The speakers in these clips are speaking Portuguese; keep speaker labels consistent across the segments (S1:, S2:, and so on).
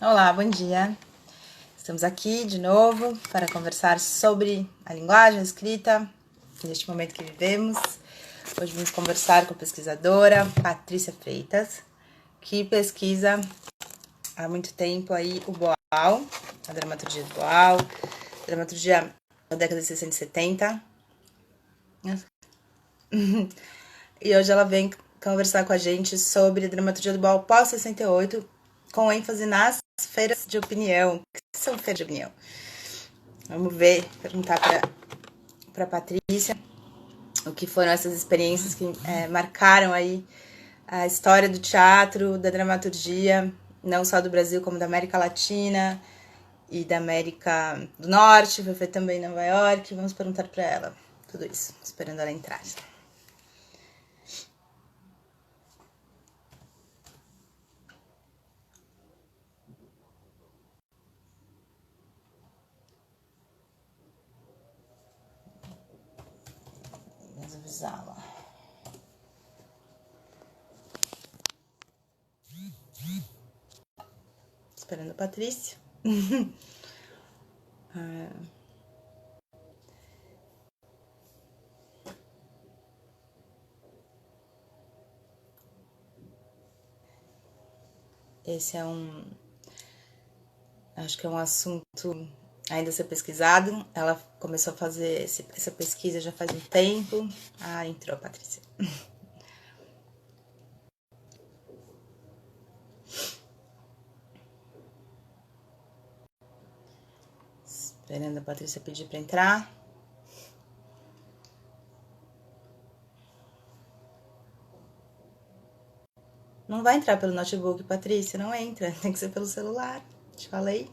S1: Olá, bom dia. Estamos aqui de novo para conversar sobre a linguagem, a escrita, neste momento que vivemos. Hoje vamos conversar com a pesquisadora Patrícia Freitas, que pesquisa há muito tempo aí o Boal, a dramaturgia do Boal, dramaturgia da década de 60 e 70. E hoje ela vem conversar com a gente sobre a dramaturgia do Boal pós-68, com ênfase nas feiras de opinião. O que são feiras de opinião? Vamos ver, perguntar para a Patrícia o que foram essas experiências que marcaram aí a história do teatro, da dramaturgia, não só do Brasil, como da América Latina e da América do Norte, foi feito também em Nova York. Vamos perguntar para ela tudo isso, esperando ela entrar. Vamos avisá-la. Esperando a Patrícia. Esse é acho que é um assunto ainda a ser pesquisado. Ela começou a fazer essa pesquisa já faz um tempo. Entrou a Patrícia. Esperando a Patrícia pedir para entrar. Não vai entrar pelo notebook, Patrícia, não entra. Tem que ser pelo celular. Te falei.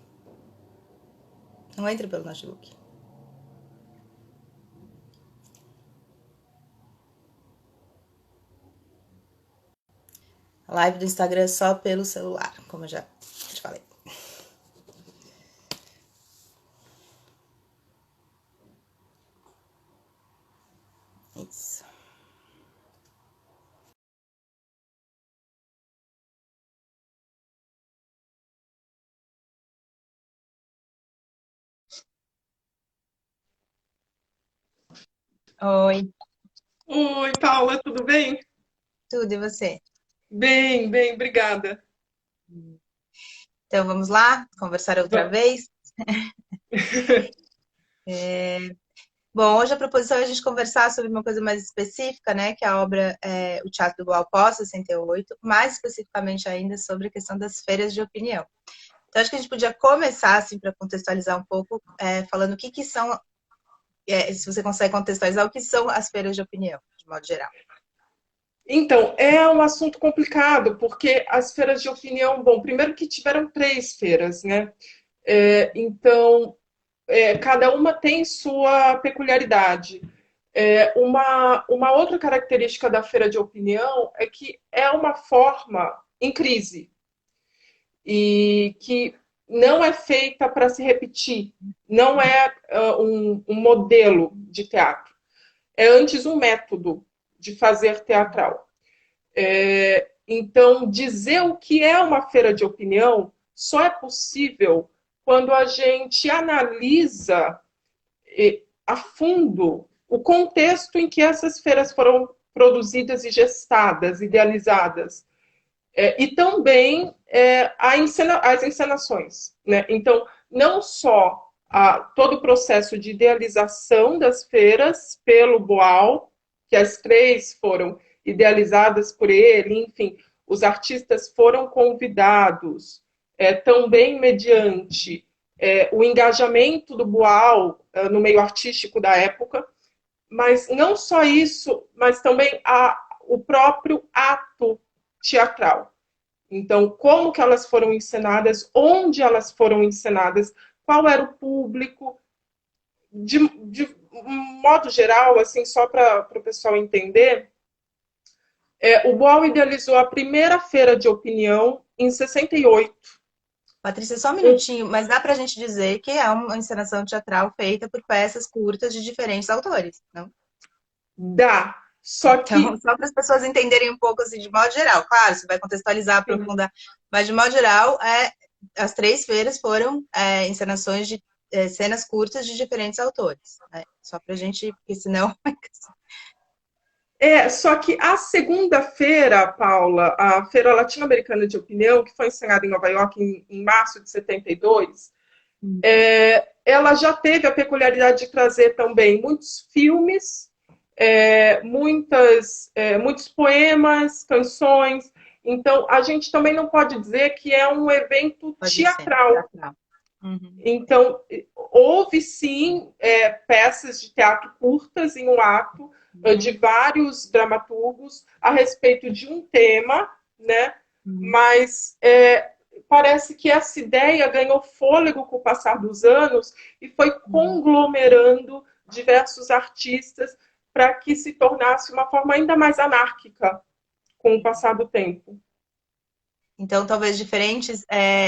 S1: Não entra pelo notebook. A live do Instagram é só pelo celular, como eu já te falei. Isso. Oi,
S2: Oi, Paula, tudo bem?
S1: tudo e você?
S2: Bem, bem, obrigada.
S1: Então vamos lá, conversar outra
S2: Va-
S1: vez. Bom, hoje a proposição é a gente conversar sobre uma coisa mais específica, né? Que é a obra O Teatro do Boal pós-68, mais especificamente ainda sobre a questão das feiras de opinião. Então, acho que a gente podia começar, assim, para contextualizar um pouco, falando o que são, se você consegue contextualizar, o que são as feiras de opinião, de modo geral.
S2: Então, é um assunto complicado, porque as feiras de opinião, bom, primeiro que tiveram três feiras, né? Então, cada uma tem sua peculiaridade. Uma outra característica da feira de opinião é que é uma forma em crise e que não é feita para se repetir, não é um modelo de teatro. É antes um método de fazer teatral. Então, dizer o que é uma feira de opinião só é possível quando a gente analisa a fundo o contexto em que essas feiras foram produzidas e gestadas, idealizadas. E também as encenações. Né? Então, não só todo o processo de idealização das feiras pelo Boal, que as três foram idealizadas por ele, enfim, os artistas foram convidados também mediante o engajamento do Boal no meio artístico da época, mas não só isso, mas também o próprio ato teatral. Então, como que elas foram encenadas, onde elas foram encenadas, qual era o público, de um modo geral, assim, só para o pessoal entender, o Boal idealizou a primeira feira de opinião em 68.
S1: Patrícia, só um minutinho, mas dá para a gente dizer que é uma encenação teatral feita por peças curtas de diferentes autores, não?
S2: Dá, só
S1: Então,
S2: que
S1: só para as pessoas entenderem um pouco, assim, de modo geral. Claro, você vai contextualizar, aprofundar, mas de modo geral, as 3 feiras foram encenações de cenas curtas de diferentes autores, né? Só pra gente, porque senão...
S2: Só que a segunda-feira, Paula, a Feira Latino-Americana de Opinião, que foi encenada em Nova York em março de 72, ela já teve a peculiaridade de trazer também muitos filmes, muitos poemas, canções. Então, a gente também não pode dizer que é um evento
S1: Pode ser.
S2: teatral.
S1: Uhum.
S2: Então, houve sim peças de teatro curtas em um ato, de vários dramaturgos a respeito de um tema, né? Mas parece que essa ideia ganhou fôlego com o passar dos anos e foi conglomerando diversos artistas para que se tornasse uma forma ainda mais anárquica com o passar do tempo.
S1: Então, talvez diferentes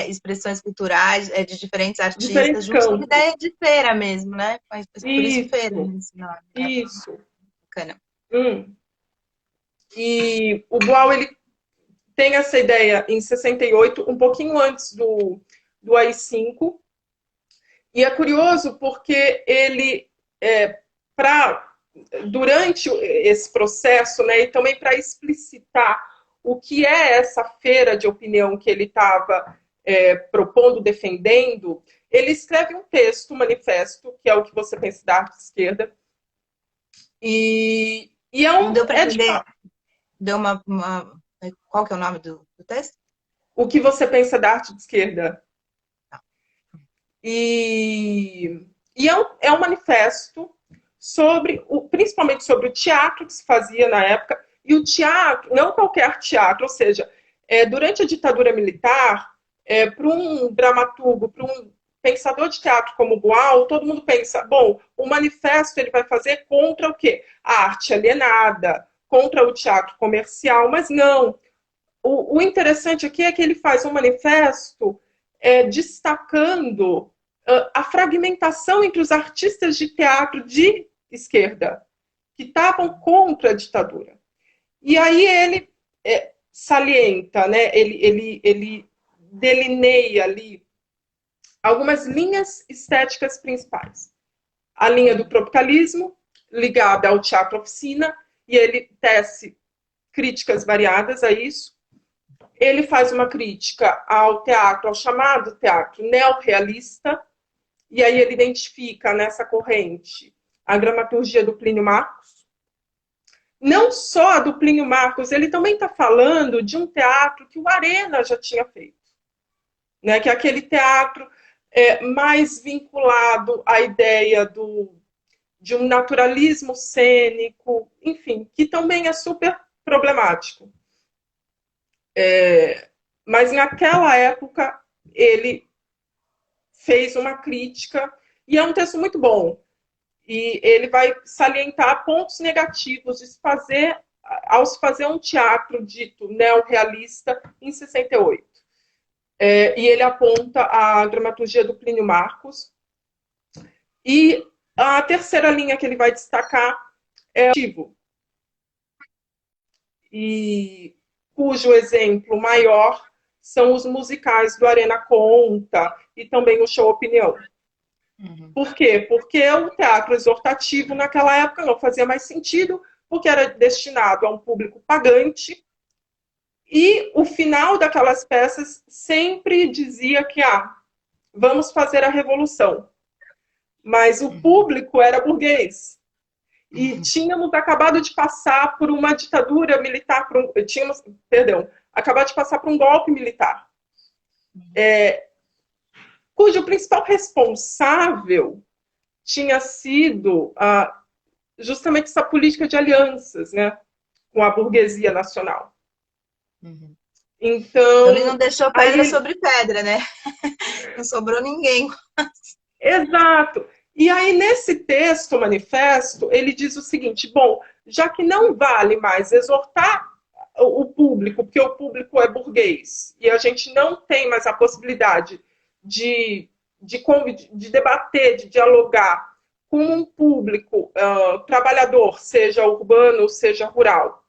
S1: expressões culturais de diferentes artistas,
S2: Diferentes
S1: juntos com a
S2: campos.
S1: ideia de feira mesmo, né? Mas por isso feira, né? Esse nome.
S2: Isso.
S1: Bacana.
S2: E o Boal, ele tem essa ideia em 68, um pouquinho antes do AI-5. E é curioso porque ele, durante esse processo, né, e também para explicitar o que é essa feira de opinião que ele estava propondo, defendendo, ele escreve um texto, um manifesto, que é o que você pensa da arte esquerda, e
S1: Não deu para
S2: de
S1: entender.
S2: fato,
S1: Deu qual que é o nome do texto?
S2: o que você pensa da arte de esquerda. E é um manifesto principalmente sobre o teatro que se fazia na época, e o teatro, não qualquer teatro, ou seja, durante a ditadura militar, para um dramaturgo, para um pensador de teatro como Boal, todo mundo pensa, bom, o manifesto ele vai fazer contra o quê? A arte alienada, contra o teatro comercial, mas não. O interessante aqui é que ele faz um manifesto destacando a fragmentação entre os artistas de teatro de esquerda, que estavam contra a ditadura. E aí ele salienta, né, ele delineia ali algumas linhas estéticas principais. A linha do tropicalismo, ligada ao teatro oficina, e ele tece críticas variadas a isso. Ele faz uma crítica ao teatro, ao chamado teatro neorrealista, e aí ele identifica nessa corrente a dramaturgia do Plínio Marcos. Não só do Plínio Marcos, ele também está falando de um teatro que o Arena já tinha feito, né? Que é aquele teatro mais vinculado à ideia de um naturalismo cênico, enfim, que também é super problemático. Mas naquela época ele fez uma crítica, e é um texto muito bom. E ele vai salientar pontos negativos ao se fazer um teatro dito neorrealista em 68. E ele aponta a dramaturgia do Plínio Marcos. E a terceira linha que ele vai destacar é o motivo, e cujo exemplo maior são os musicais do Arena Conta e também o Show Opinião. Por quê? Porque o teatro exortativo naquela época não fazia mais sentido, porque era destinado a um público pagante, e o final daquelas peças sempre dizia que vamos fazer a revolução. Mas o público era burguês. E tínhamos acabado de passar por uma ditadura militar, acabado de passar por um golpe militar. Cujo principal responsável tinha sido justamente essa política de alianças, né, com a burguesia nacional. Então,
S1: ele não deixou pedra sobre pedra, né? Não sobrou ninguém.
S2: Exato. E aí, nesse texto, manifesto, ele diz o seguinte: bom, já que não vale mais exortar o público, porque o público é burguês, e a gente não tem mais a possibilidade de debater, de dialogar com um público trabalhador, seja urbano, seja rural.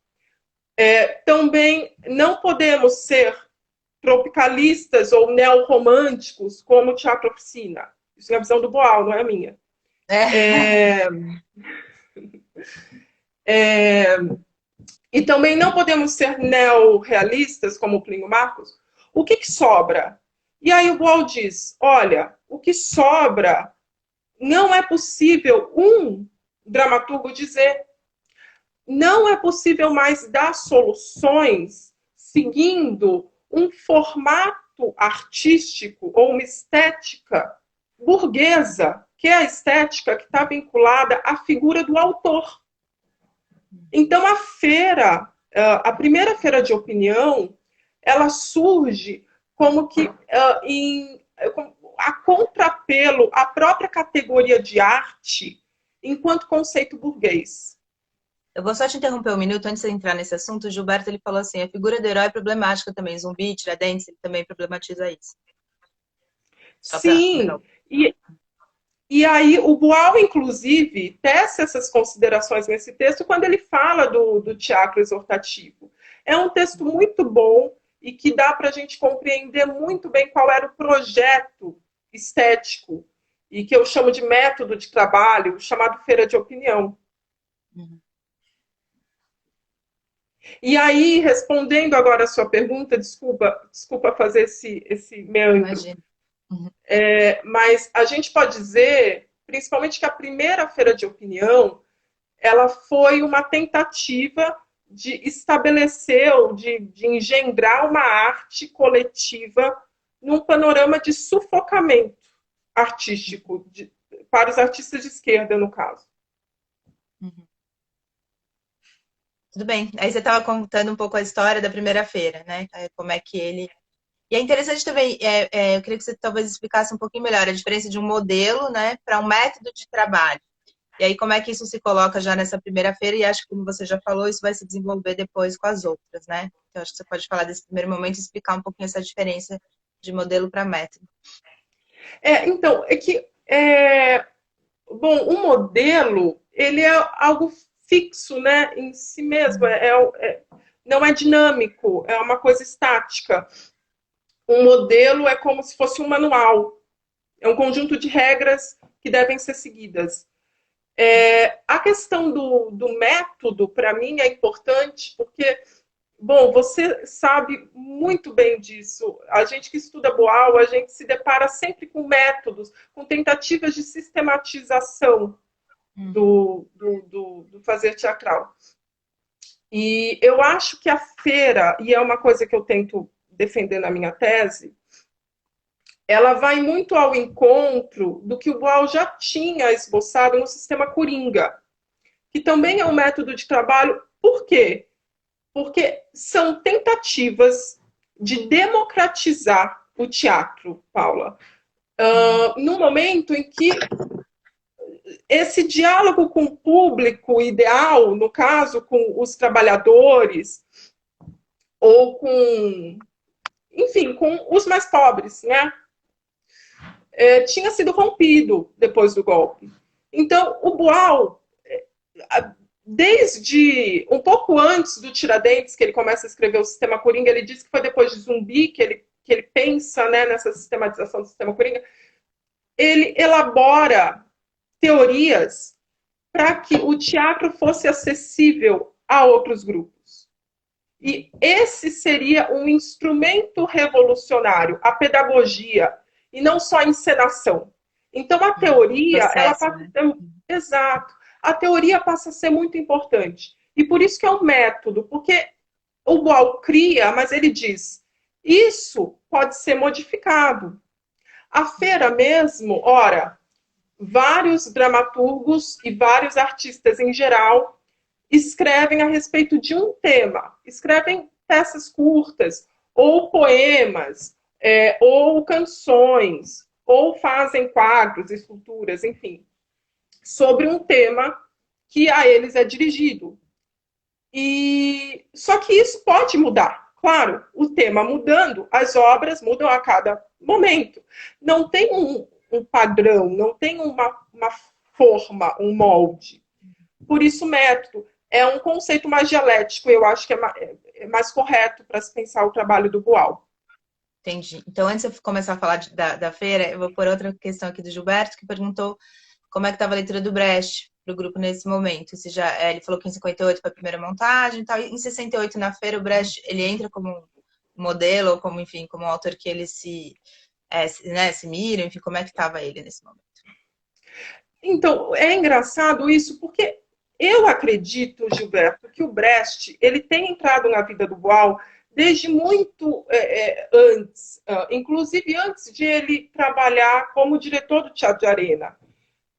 S2: Também não podemos ser tropicalistas ou neorromânticos, como o Teatro Oficina. Isso é a visão do Boal, não é a minha.
S1: É.
S2: E também não podemos ser neorrealistas, como o Plínio Marcos. O que sobra? E aí o Boal diz, olha, o que sobra não é possível um dramaturgo dizer. Não é possível mais dar soluções seguindo um formato artístico ou uma estética burguesa, que é a estética que está vinculada à figura do autor. Então, a feira, a primeira feira de opinião, ela surge como que a contrapelo à própria categoria de arte enquanto conceito burguês.
S1: Eu vou só te interromper um minuto antes de entrar nesse assunto. O Gilberto ele falou assim: a figura do herói é problemática também. Zumbi, Tiradentes, ele também problematiza isso.
S2: Sim, e aí o Boal, inclusive, tece essas considerações nesse texto quando ele fala do teatro exortativo. É um texto muito bom e que dá para a gente compreender muito bem qual era o projeto estético e que eu chamo de método de trabalho, chamado Feira de Opinião. Uhum. E aí, respondendo agora a sua pergunta, desculpa fazer esse meandro. Uhum. Mas a gente pode dizer, principalmente, que a primeira feira de opinião, ela foi uma tentativa de estabelecer, ou de engendrar uma arte coletiva num panorama de sufocamento artístico, para os artistas de esquerda, no caso.
S1: Uhum. Tudo bem. Aí você estava contando um pouco a história da primeira feira, né? Como é que ele... E é interessante também, eu queria que você talvez explicasse um pouquinho melhor a diferença de um modelo, né, para um método de trabalho. E aí como é que isso se coloca já nessa primeira feira, e acho que, como você já falou, isso vai se desenvolver depois com as outras, né? Então acho que você pode falar desse primeiro momento e explicar um pouquinho essa diferença de modelo para método.
S2: Então, bom, o modelo, ele é algo fixo, né, em si mesmo, não é dinâmico, é uma coisa estática. Um modelo é como se fosse um manual, é um conjunto de regras que devem ser seguidas. A questão do método, para mim, é importante, porque, bom, você sabe muito bem disso. A gente que estuda Boal, a gente se depara sempre com métodos, com tentativas de sistematização do fazer teatral. E eu acho que a feira, e é uma coisa que eu tento defender na minha tese, ela vai muito ao encontro do que o Boal já tinha esboçado no sistema Coringa, que também é um método de trabalho. Por quê? Porque são tentativas de democratizar o teatro, Paula, num momento em que esse diálogo com o público ideal, no caso, com os trabalhadores, ou com, enfim, com os mais pobres, né? Tinha sido rompido depois do golpe. Então, o Boal, desde um pouco antes do Tiradentes, que ele começa a escrever o Sistema Coringa, ele diz que foi depois de Zumbi que ele pensa, né, nessa sistematização do Sistema Coringa, ele elabora teorias para que o teatro fosse acessível a outros grupos. E esse seria um instrumento revolucionário, a pedagogia, e não só a encenação. Então, a teoria, processo, ela passa a ser... Exato. A teoria passa a ser muito importante. E por isso que é um método, porque o Boal cria, mas ele diz, isso pode ser modificado. A feira mesmo, ora, vários dramaturgos e vários artistas em geral escrevem a respeito de um tema. Escrevem peças curtas, ou poemas, ou canções, ou fazem quadros, esculturas, enfim, sobre um tema que a eles é dirigido. Só que isso pode mudar. Claro, o tema mudando, as obras mudam a cada momento. Não tem um padrão, não tem uma forma, um molde. Por isso, método é um conceito mais dialético, eu acho que é mais correto para se pensar o trabalho do Boal.
S1: Entendi. Então, antes de eu começar a falar da feira, eu vou pôr outra questão aqui do Gilberto, que perguntou como é que estava a leitura do Brecht para o grupo nesse momento. Se já, ele falou que em 58 foi a primeira montagem e tal. E em 68, na feira, o Brecht, ele entra como um modelo, ou como, enfim, como um autor que ele se mira, enfim, como é que estava ele nesse momento?
S2: Então, é engraçado isso, porque eu acredito, Gilberto, que o Brecht ele tem entrado na vida do Boal desde muito antes, inclusive antes de ele trabalhar como diretor do Teatro de Arena.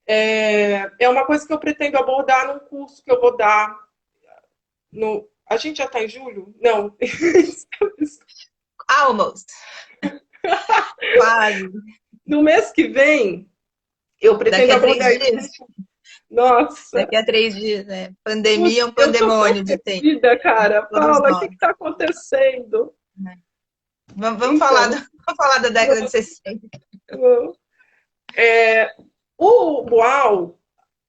S2: É uma coisa que eu pretendo abordar num curso que eu vou dar no... A gente já está em julho? Não.
S1: Almost. Quase.
S2: No mês que vem, eu
S1: Daqui
S2: pretendo
S1: a 3
S2: abordar
S1: dias?
S2: isso. Nossa,
S1: Daqui a 3 dias, né? Pandemia é um
S2: eu tô tão
S1: pandemônio de tempo.
S2: perdida, cara.
S1: Todos
S2: Paula, o que
S1: nós.
S2: está acontecendo?
S1: Né? Vamos falar,
S2: Então,
S1: vamos falar da década de 60.
S2: o Boal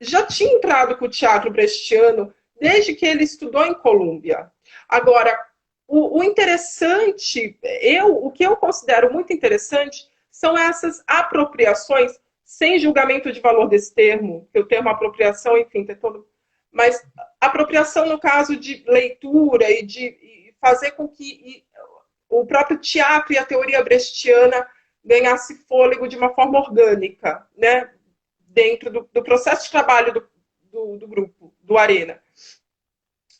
S2: já tinha entrado com o teatro brechtiano desde que ele estudou em Colômbia. Agora, o interessante, o que eu considero muito interessante, são essas apropriações, sem julgamento de valor desse termo, que o termo apropriação, enfim, tem todo. Mas apropriação no caso de leitura e de fazer com que o próprio teatro e a teoria brechtiana ganhasse fôlego de uma forma orgânica, né? Dentro do processo de trabalho do grupo, do Arena.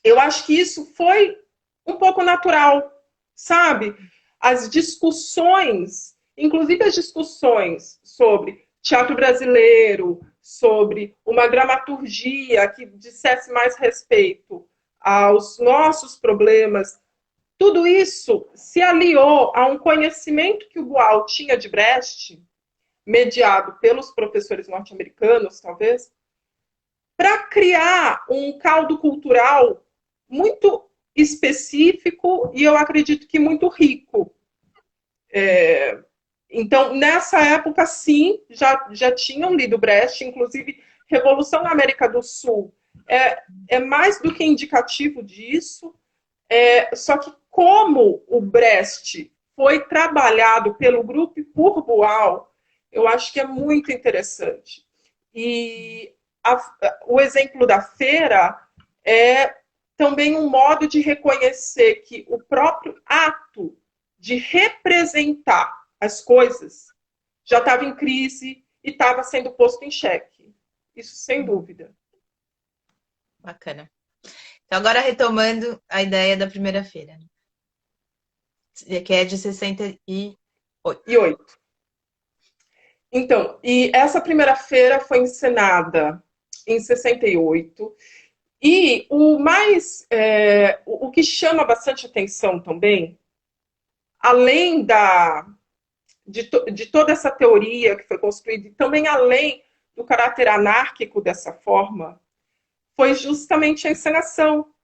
S2: Eu acho que isso foi um pouco natural, sabe? As discussões, inclusive as discussões sobre teatro brasileiro, sobre uma dramaturgia que dissesse mais respeito aos nossos problemas, tudo isso se aliou a um conhecimento que o Boal tinha de Brecht, mediado pelos professores norte-americanos, talvez, para criar um caldo cultural muito específico e eu acredito que muito rico. Então, nessa época, sim, já tinham lido Brecht, inclusive Revolução na América do Sul é mais do que indicativo disso, só que como o Brecht foi trabalhado pelo grupo e por Boal, eu acho que é muito interessante. E o exemplo da feira é também um modo de reconhecer que o próprio ato de representar as coisas já estava em crise e estava sendo posto em xeque. Isso sem dúvida.
S1: Bacana. Então, agora retomando a ideia da primeira feira, que é de 68.
S2: E 8. Então, e essa primeira feira foi encenada em 68. E o que chama bastante atenção também, além de toda essa teoria que foi construída, e também além do caráter anárquico dessa forma, foi justamente a encenação,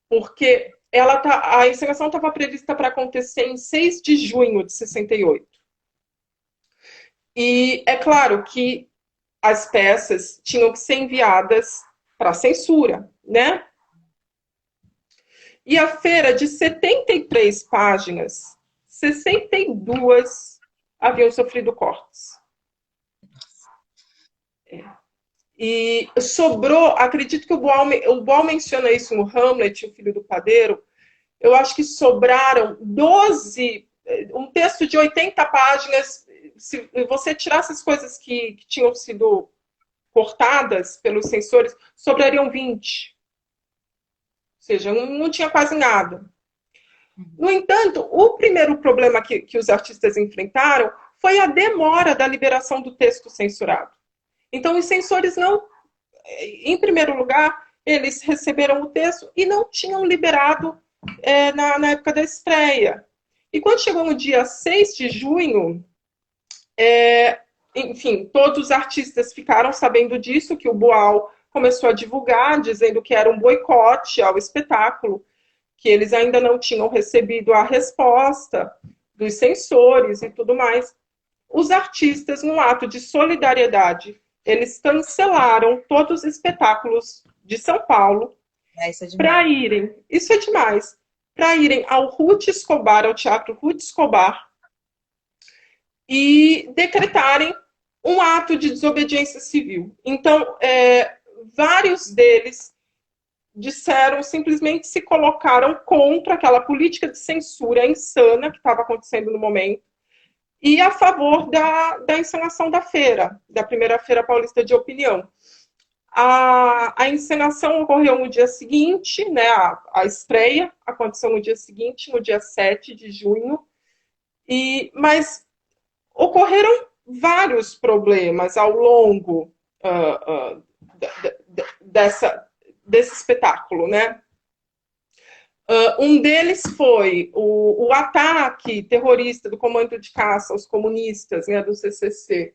S2: porque a encenação estava prevista para acontecer em 6 de junho de 68. E é claro que as peças tinham que ser enviadas para censura, né? E a feira, de 73 páginas, 62 haviam sofrido cortes. E sobrou, acredito que o Boal menciona isso no Hamlet, o Filho do Padeiro, eu acho que sobraram 12, um texto de 80 páginas, se você tirasse as coisas que tinham sido cortadas pelos censores, sobrariam 20. Ou seja, não tinha quase nada. No entanto, o primeiro problema que os artistas enfrentaram foi a demora da liberação do texto censurado. Então, os censores não, em primeiro lugar, eles receberam o texto e não tinham liberado na época da estreia. E quando chegou no dia 6 de junho, enfim, todos os artistas ficaram sabendo disso, que o Boal começou a divulgar, dizendo que era um boicote ao espetáculo, que eles ainda não tinham recebido a resposta dos censores e tudo mais. Os artistas, num ato de solidariedade, eles cancelaram todos os espetáculos de São Paulo para irem, isso é demais, para irem ao Ruth Escobar, ao Teatro Ruth Escobar, e decretarem um ato de desobediência civil. Então, vários deles disseram, simplesmente se colocaram contra aquela política de censura insana que estava acontecendo no momento e a favor da encenação da feira, da primeira Feira Paulista de Opinião. A encenação ocorreu no dia seguinte, né, a estreia aconteceu no dia seguinte, no dia 7 de junho, mas ocorreram vários problemas ao longo desse espetáculo, né? Um deles foi o ataque terrorista do comando de caça aos comunistas, né, do CCC,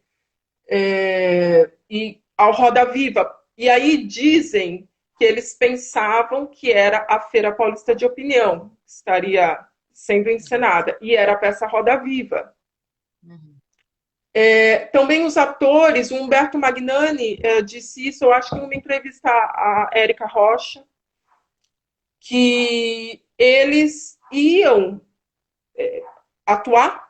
S2: e ao Roda Viva. E aí dizem que eles pensavam que era a Feira Paulista de Opinião que estaria sendo encenada, e era a peça Roda Viva. Uhum. Também os atores, o Humberto Magnani disse isso, eu acho que numa entrevista à Érica Rocha, que eles iam atuar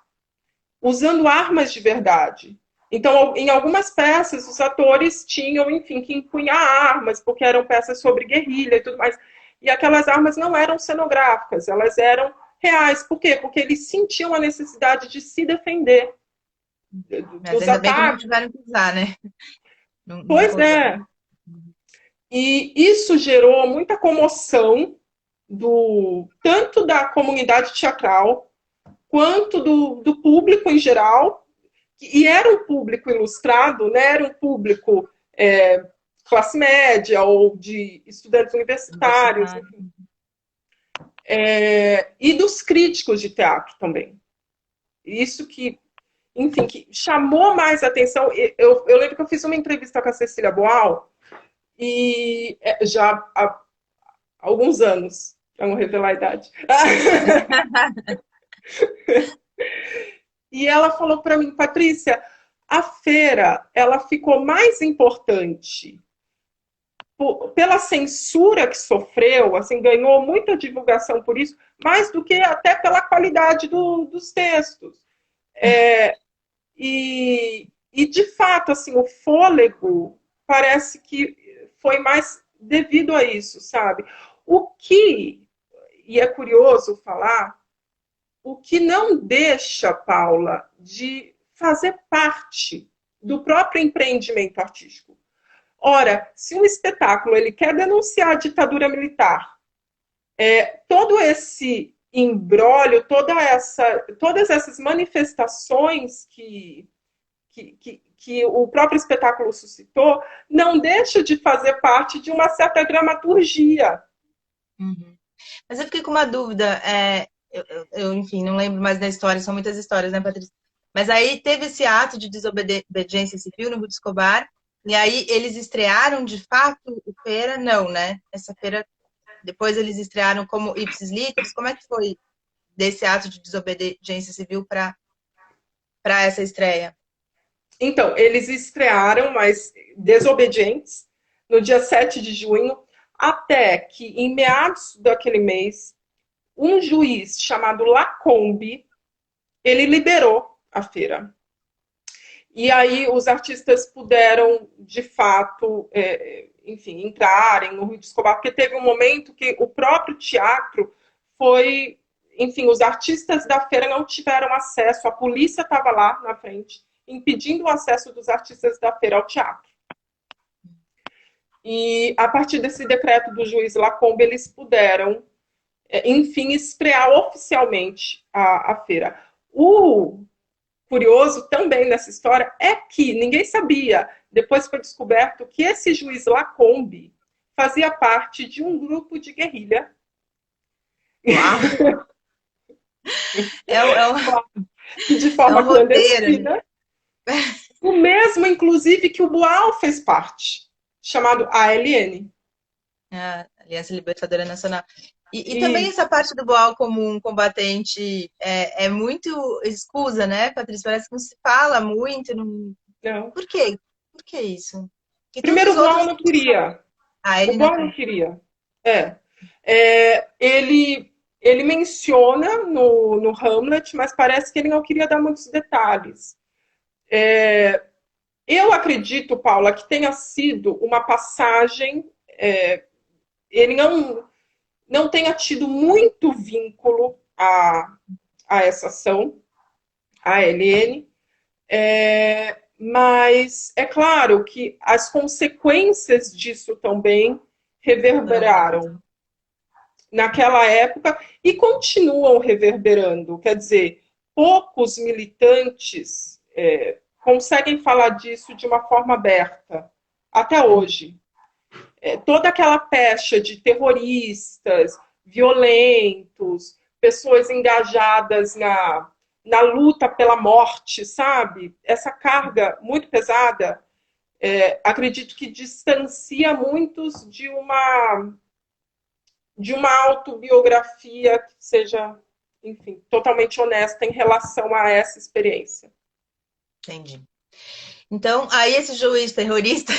S2: usando armas de verdade. Então, em algumas peças, os atores tinham, enfim, que empunhar armas, porque eram peças sobre guerrilha e tudo mais. E aquelas armas não eram cenográficas, elas eram reais. Por quê? Porque eles sentiam a necessidade de se defender
S1: dos ataques. Bem que não tiveram que usar, né?
S2: Pois é. E isso gerou muita comoção tanto da comunidade teatral quanto do público em geral, e era um público ilustrado, né? Era um público classe média ou de estudantes universitários, enfim. E dos críticos de teatro também. Isso que, enfim, que chamou mais atenção. Eu lembro que eu fiz uma entrevista com a Cecília Boal, e já há alguns anos, para não revelar a idade. E ela falou para mim, Patrícia, a feira ela ficou mais importante pela censura que sofreu, assim, ganhou muita divulgação por isso, mais do que até pela qualidade dos textos. E de fato, assim, o fôlego parece que foi mais devido a isso, sabe? E é curioso falar, o que não deixa, Paula, de fazer parte do próprio empreendimento artístico. Ora, se um espetáculo ele quer denunciar a ditadura militar, todo esse imbróglio, todas essas manifestações que o próprio espetáculo suscitou, não deixa de fazer parte de uma certa dramaturgia.
S1: Uhum. Mas eu fiquei com uma dúvida, eu, enfim, não lembro mais da história, são muitas histórias, né, Patrícia? Mas aí teve esse ato de desobediência civil no Rude Escobar, e aí eles estrearam de fato o Feira? Não, né? Essa feira, depois eles estrearam como Ipsis Literis. Como é que foi desse ato de desobediência civil para essa estreia?
S2: Então, eles estrearam, mas desobedientes, no dia 7 de junho, até que, em meados daquele mês, um juiz chamado Lacombe, ele liberou a feira. E aí os artistas puderam, de fato, enfim, entrarem no Rude Escobar, porque teve um momento que o próprio teatro foi... Enfim, os artistas da feira não tiveram acesso, a polícia estava lá na frente, impedindo o acesso dos artistas da feira ao teatro. E, a partir desse decreto do juiz Lacombe, eles puderam, enfim, estrear oficialmente a feira. O curioso também nessa história é que ninguém sabia, depois foi descoberto que esse juiz Lacombe fazia parte de um grupo de guerrilha.
S1: Uau!
S2: De forma clandestina. O mesmo, inclusive, que o Boal fez parte, chamado ALN.
S1: Aliança Libertadora Nacional. E também essa parte do Boal como um combatente é muito escusa, né, Patrícia? Parece que não se fala muito.
S2: Não.
S1: Por quê? Por que isso?
S2: Primeiro, o Boal não queria. O Boal não queria. Ele Ele menciona no Hamlet, mas parece que ele não queria dar muitos detalhes. Eu acredito, Paula, que tenha sido uma passagem, ele não tenha tido muito vínculo a essa ação, a Helene, mas é claro que as consequências disso também reverberaram naquela época e continuam reverberando. Quer dizer, poucos militantes conseguem falar disso de uma forma aberta, até hoje. Toda aquela pecha de terroristas, violentos, pessoas engajadas na luta pela morte, sabe? Essa carga muito pesada, acredito que distancia muitos de uma autobiografia que seja, enfim, totalmente honesta em relação a essa experiência.
S1: Entendi. Então, aí esse juiz terrorista,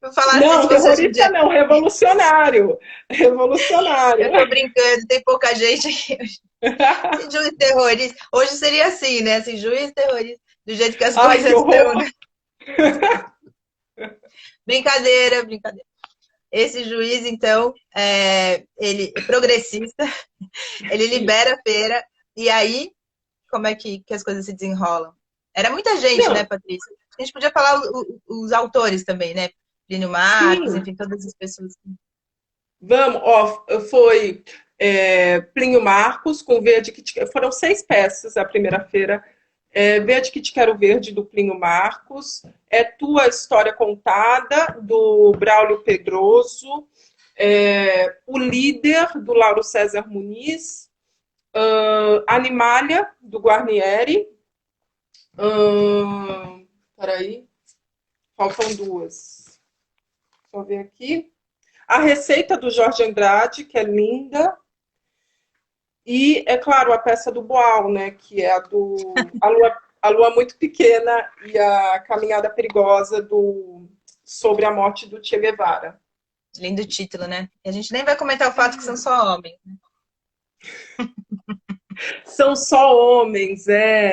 S1: vou falar assim,
S2: Não,
S1: se fosse hoje em
S2: terrorista
S1: dia,
S2: não, revolucionário.
S1: eu
S2: Revolucionário.
S1: tô brincando, tem pouca gente aqui. Esse juiz terrorista, hoje seria assim, né? Assim, juiz terrorista, do jeito que as
S2: Ai, que
S1: coisas estão,
S2: horror.
S1: né? Brincadeira, brincadeira. Esse juiz, então, ele é progressista, ele libera a feira, e aí, como é que as coisas se desenrolam? Era muita gente, né,
S2: Não,
S1: Patrícia? A gente podia falar os autores também, né? Plínio Marcos,
S2: sim,
S1: enfim, todas as pessoas.
S2: vamos, ó, foi Plínio Marcos com Verde que te... Foram 6 peças a primeira feira. Verde que te quero verde, do Plínio Marcos. Tua História Contada, do Braulio Pedroso. O Líder, do Lauro César Muniz. Animalia, do Guarnieri. Peraí, faltam 2. Só ver aqui. A Receita, do Jorge Andrade, que é linda. E, é claro, a peça do Boal, né, que é a Lua Muito Pequena e a Caminhada Perigosa sobre a morte do Che Guevara.
S1: Lindo título, né? E a gente nem vai comentar o fato que são só homens.
S2: São só homens,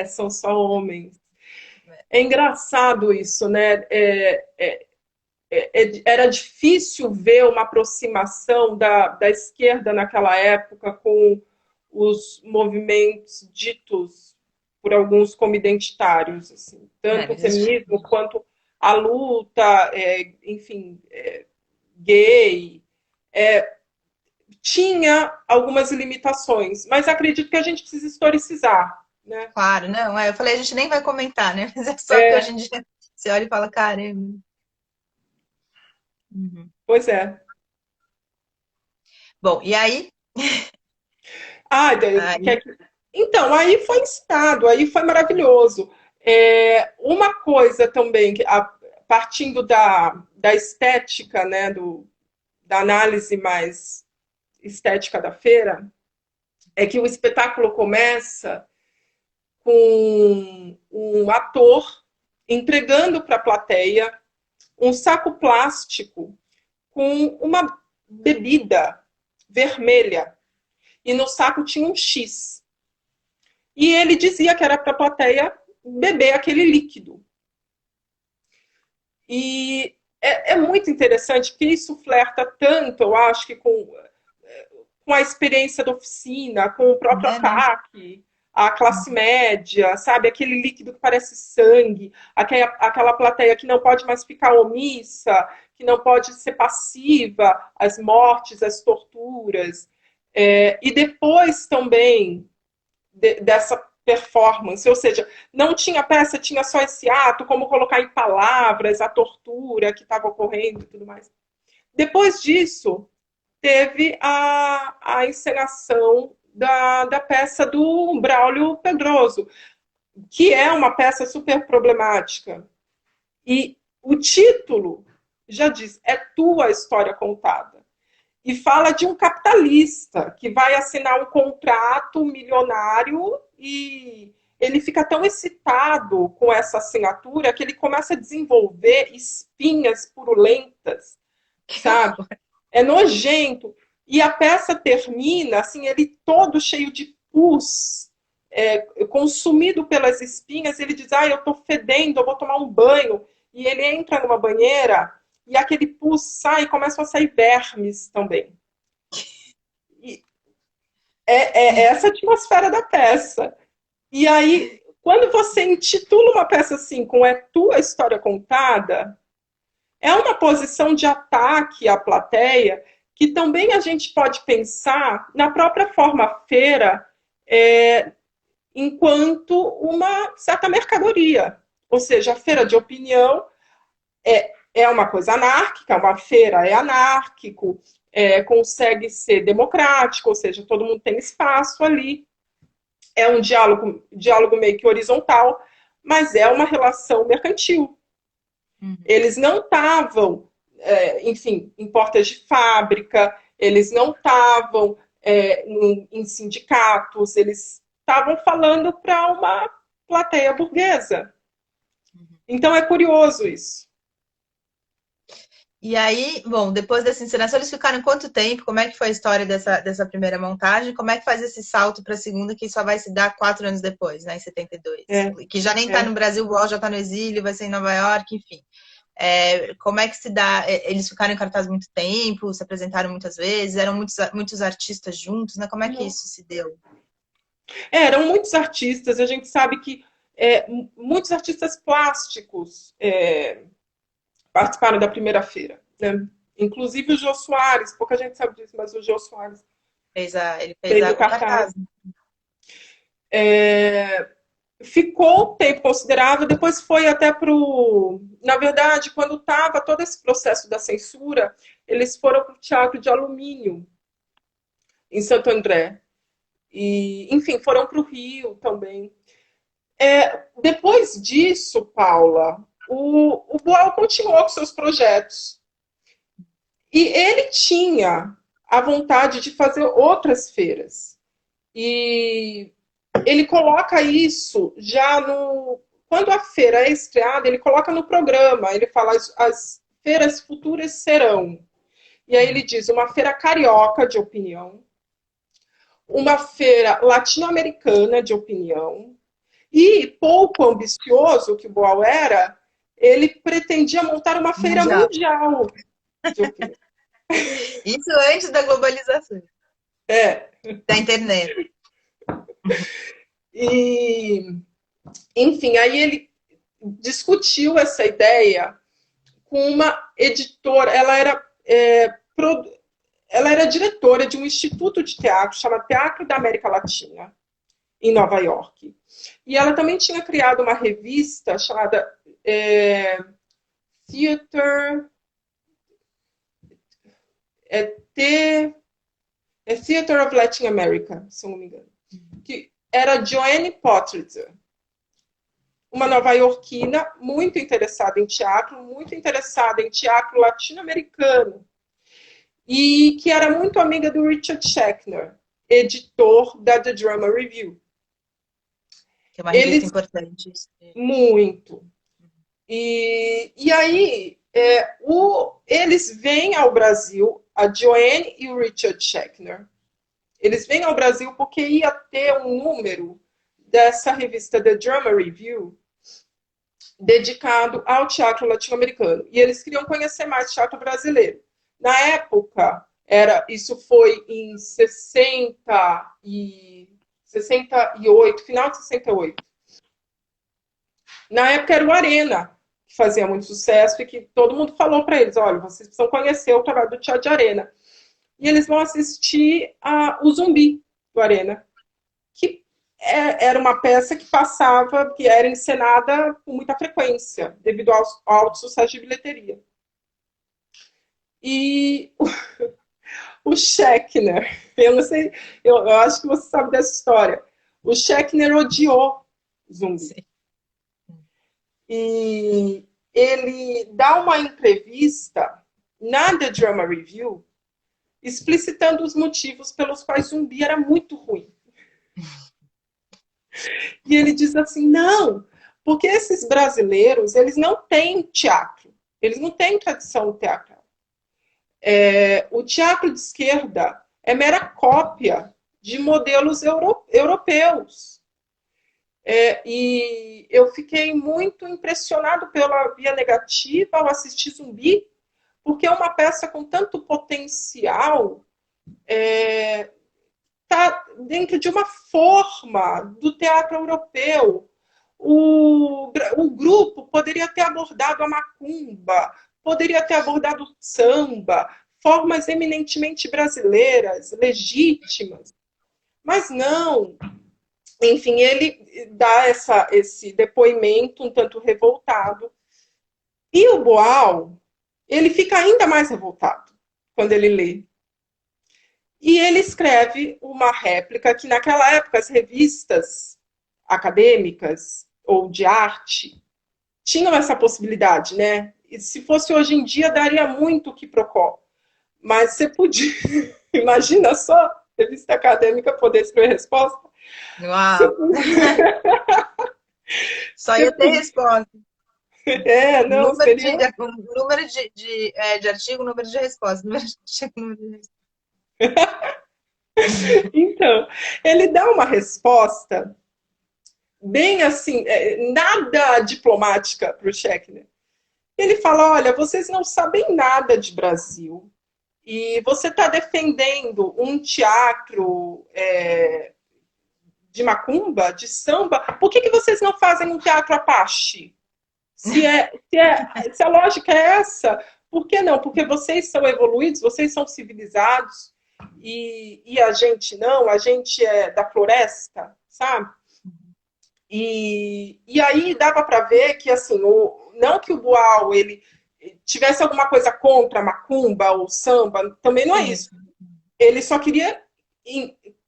S2: são só homens. É engraçado isso, né? Era difícil ver uma aproximação da esquerda naquela época com os movimentos ditos por alguns como identitários, assim, tanto
S1: Não
S2: o
S1: existe.
S2: feminismo quanto a luta, enfim, gay, tinha algumas limitações, mas acredito que a gente precisa historicizar, né?
S1: Claro, não, eu falei, a gente nem vai comentar, né? Mas é só que hoje em dia você olha e fala, caramba. Uhum.
S2: Pois é.
S1: Bom, e aí?
S2: Ah,
S1: Aí,
S2: então, aí foi instado, aí foi maravilhoso. Uma coisa também, partindo da estética, né, da análise mais estética da feira, é que o espetáculo começa com um ator entregando para a plateia um saco plástico com uma bebida vermelha. E no saco tinha um X. E ele dizia que era para a plateia beber aquele líquido. E é muito interessante, porque isso flerta tanto, eu acho, que com a experiência da oficina, com o próprio
S1: né?
S2: ataque, a classe média, sabe? Aquele líquido que parece sangue, aquela plateia que não pode mais ficar omissa, que não pode ser passiva às mortes, às torturas. E depois também dessa performance, ou seja, não tinha peça, tinha só esse ato, como colocar em palavras a tortura que estava ocorrendo e tudo mais. Depois disso, teve a encenação da peça do Braulio Pedroso, que é uma peça super problemática. E o título já diz, tua história contada. E fala de um capitalista que vai assinar um contrato milionário e ele fica tão excitado com essa assinatura que ele começa a desenvolver espinhas purulentas, sabe? É nojento. E a peça termina, assim, ele todo cheio de pus, consumido pelas espinhas. Ele diz, eu tô fedendo, eu vou tomar um banho. E ele entra numa banheira e aquele pus sai, começam a sair vermes também. E é essa a atmosfera da peça. E aí, quando você intitula uma peça assim, com É Tua História Contada, é uma posição de ataque à plateia que também a gente pode pensar na própria forma feira enquanto uma certa mercadoria. Ou seja, a feira de opinião é uma coisa anárquica, uma feira é anárquico, consegue ser democrático, ou seja, todo mundo tem espaço ali. É um diálogo meio que horizontal, mas é uma relação mercantil. Eles não estavam, enfim, em portas de fábrica, eles não estavam em sindicatos, eles estavam falando para uma plateia burguesa. Então é curioso isso.
S1: E aí, bom, depois dessa encenação, eles ficaram quanto tempo? Como é que foi a história dessa primeira montagem? Como é que faz esse salto para a segunda, que só vai se dar 4 anos depois, né, em 72? Que já nem está no Brasil, o Wall já está no exílio, vai ser em Nova York, enfim. Como é que se dá? Eles ficaram em cartaz muito tempo, se apresentaram muitas vezes, eram muitos artistas juntos, né? Como é que isso se deu?
S2: Eram muitos artistas, a gente sabe que muitos artistas plásticos participaram da primeira feira, né? Inclusive o Jô Soares, pouca gente sabe disso, mas o Jô Soares
S1: ele fez
S2: fez o cartaz. Ficou um tempo considerável, depois foi até para o... Na verdade, quando estava todo esse processo da censura, eles foram para o Teatro de Alumínio, em Santo André. E, enfim, foram para o Rio também. Depois disso, Paula, o Boal continuou com seus projetos. E ele tinha a vontade de fazer outras feiras. E ele coloca isso já no... Quando a feira é estreada, ele coloca no programa, ele fala as feiras futuras serão. E aí ele diz uma feira carioca de opinião, uma feira latino-americana de opinião, e pouco ambicioso que o Boal era, ele pretendia montar uma feira mundial de opinião.
S1: Isso antes da globalização. Da internet.
S2: E, enfim, aí ele discutiu essa ideia com uma editora. Ela era diretora de um instituto de teatro chamado Teatro da América Latina, em Nova York. E ela também tinha criado uma revista chamada Theater of Latin America, se eu não me engano, que era Joanne Potritzer, uma nova-iorquina muito interessada em teatro, muito interessada em teatro latino-americano, e que era muito amiga do Richard Schechner, editor da The Drama Review.
S1: Que é uma revista importante.
S2: Muito. E aí, eles vêm ao Brasil, a Joanne e o Richard Schechner, eles vêm ao Brasil porque ia ter um número dessa revista The Drama Review dedicado ao teatro latino-americano. E eles queriam conhecer mais teatro brasileiro. Na época, isso foi em 68, final de 68. Na época era o Arena, que fazia muito sucesso e que todo mundo falou para eles, olha, vocês precisam conhecer o trabalho do Teatro de Arena. E eles vão assistir o Zumbi do Arena, que era uma peça que passava, que era encenada com muita frequência, devido ao alto sucesso de bilheteria. E o Schechner, eu não sei, eu acho que você sabe dessa história. O Schechner odiou Zumbi. Sim. E ele dá uma entrevista na The Drama Review explicitando os motivos pelos quais Zumbi era muito ruim. E ele diz assim, não, porque esses brasileiros, eles não têm teatro, eles não têm tradição teatral. O teatro de esquerda é mera cópia de modelos europeus. E eu fiquei muito impressionado pela via negativa ao assistir Zumbi, porque é uma peça com tanto potencial, está dentro de uma forma do teatro europeu. O grupo poderia ter abordado a macumba, poderia ter abordado o samba, formas eminentemente brasileiras, legítimas, mas não. Enfim, ele dá esse depoimento um tanto revoltado. E o Boal, ele fica ainda mais revoltado quando ele lê. E ele escreve uma réplica que, naquela época, as revistas acadêmicas ou de arte tinham essa possibilidade, né? E se fosse hoje em dia, daria muito quiprocó. Mas você podia... Imagina só, revista acadêmica poder escrever resposta.
S1: Uau! Só ia ter resposta.
S2: Não,
S1: número
S2: seria...
S1: número de artigo, número de resposta. Número de artigo, número de resposta.
S2: Então, ele dá uma resposta bem assim, nada diplomática para o Schechner. Ele fala, olha, vocês não sabem nada de Brasil e você está defendendo um teatro de macumba, de samba, por que vocês não fazem um teatro Apache? Se a lógica é essa, por que não? Porque vocês são evoluídos, vocês são civilizados e a gente não, a gente é da floresta, sabe? E aí dava para ver que, assim, não que o Boal ele tivesse alguma coisa contra a macumba ou samba, também não é isso. Ele só queria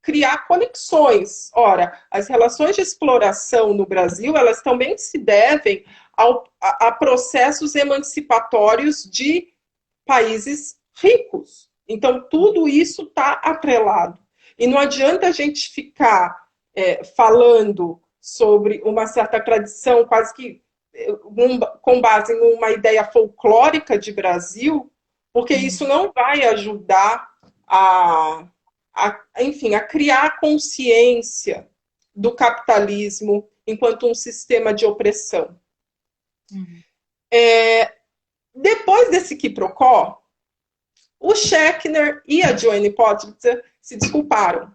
S2: criar conexões. Ora, as relações de exploração no Brasil, elas também se devem a processos emancipatórios de países ricos. Então, tudo isso está atrelado. E não adianta a gente ficar falando sobre uma certa tradição, quase que com base em uma ideia folclórica de Brasil, porque isso não vai ajudar enfim, a criar consciência do capitalismo enquanto um sistema de opressão. Depois desse quiprocó, o Schechner e a Joanne Potwitzer se desculparam.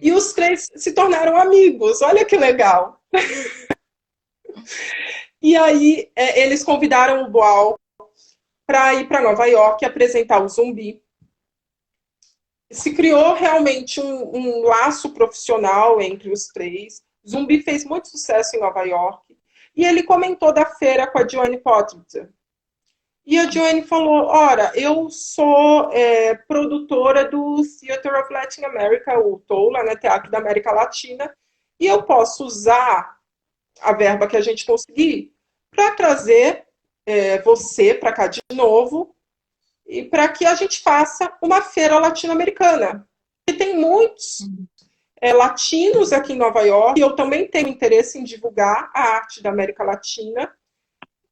S2: E os três se tornaram amigos. Olha que legal. E aí eles convidaram o Boal para ir para Nova York e apresentar o Zumbi. Se criou realmente um laço profissional entre os três. Zumbi fez muito sucesso em Nova York. E ele comentou da feira com a Joanne Potwitzer. E a Joanne falou, ora, eu sou produtora do Theatre of Latin America, o TOLA, né, Teatro da América Latina, e eu posso usar a verba que a gente conseguir para trazer você para cá de novo e para que a gente faça uma feira latino-americana. E tem muitos latinos aqui em Nova York, e eu também tenho interesse em divulgar a arte da América Latina,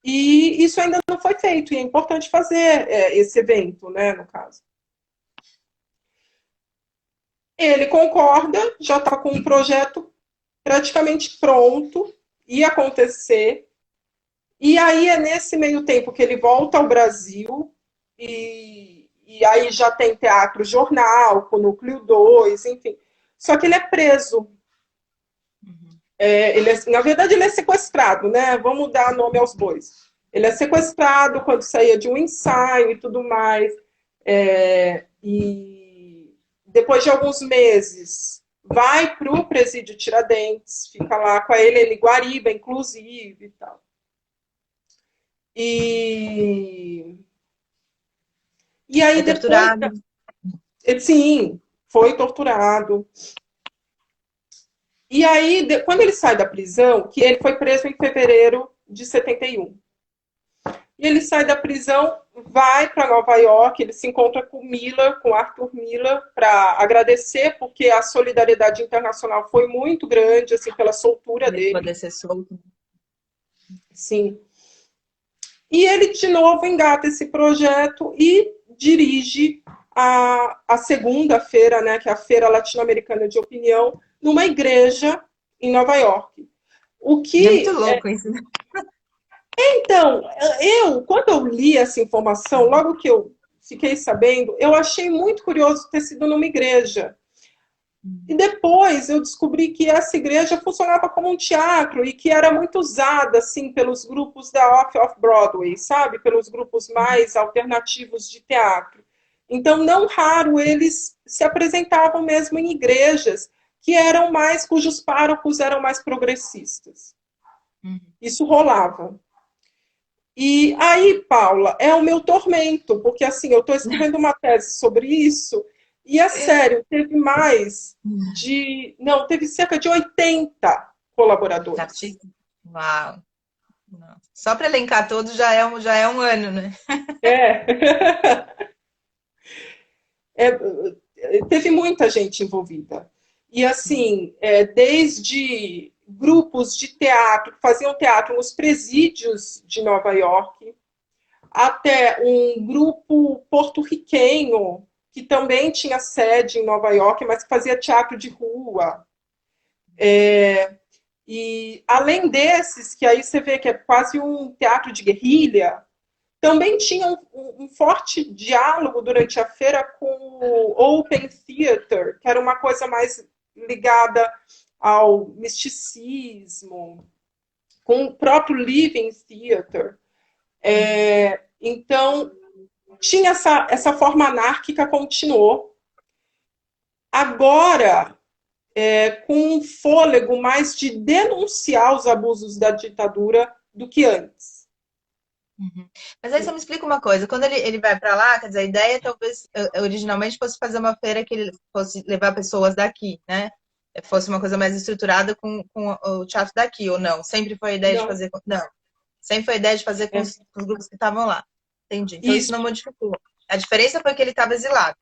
S2: e isso ainda não foi feito, e é importante fazer esse evento, né, no caso. Ele concorda, já está com um projeto praticamente pronto, ia acontecer, e aí é nesse meio tempo que ele volta ao Brasil, e aí já tem teatro jornal, com Núcleo 2, enfim. Só que ele é preso. Na verdade, ele é sequestrado, né? Vamos dar nome aos bois. Ele é sequestrado quando saía de um ensaio e tudo mais. E depois de alguns meses, vai para o presídio Tiradentes, fica lá com ele em Guariba, inclusive, e tal. E aí
S1: foi torturado.
S2: Sim, foi torturado. E aí, quando ele sai da prisão, que ele foi preso em fevereiro de 71. E ele sai da prisão, vai para Nova York, ele se encontra com Miller, com Arthur Miller, para agradecer, porque a solidariedade internacional foi muito grande, assim, pela soltura dele.
S1: Poder ser solto.
S2: Sim. E ele, de novo, engata esse projeto e dirige a segunda feira, né, que é a Feira Latino-Americana de Opinião, numa igreja em Nova York. O
S1: É muito
S2: que
S1: louco isso, né?
S2: então, quando eu li essa informação, logo que eu fiquei sabendo, eu achei muito curioso ter sido numa igreja. E depois eu descobri que essa igreja funcionava como um teatro e que era muito usada assim pelos grupos da Off-Broadway, sabe? Pelos grupos mais alternativos de teatro. Então, não raro eles se apresentavam mesmo em igrejas que eram mais, cujos párocos eram mais progressistas. Isso rolava. E aí, Paula, é o meu tormento, porque assim, eu estou escrevendo uma tese sobre isso, e é sério, teve mais de. Não, teve cerca de 80 colaboradores.
S1: Artista? Uau! Nossa. Só para elencar todos já é um ano, né?
S2: É. É, teve muita gente envolvida. E assim, desde grupos de teatro, que faziam teatro nos presídios de Nova York, até um grupo porto-riquenho que também tinha sede em Nova York, mas que fazia teatro de rua. E além desses, que aí você vê que é quase um teatro de guerrilha, também tinha um forte diálogo durante a feira com o Open Theater, que era uma coisa mais ligada ao misticismo, com o próprio Living Theater. Então, tinha essa forma anárquica, continuou. Agora, com um fôlego mais de denunciar os abusos da ditadura do que antes.
S1: Uhum. Mas aí você me explica uma coisa, quando ele vai para lá, quer dizer, a ideia talvez originalmente fosse fazer uma feira que ele fosse levar pessoas daqui, né? Fosse uma coisa mais estruturada com o teatro daqui, ou não? Sempre foi a ideia de
S2: Não,
S1: fazer não, sempre foi a ideia de fazer com os grupos que estavam lá. Entendi. Então isso
S2: isso,
S1: não modificou. A diferença foi que ele estava exilado.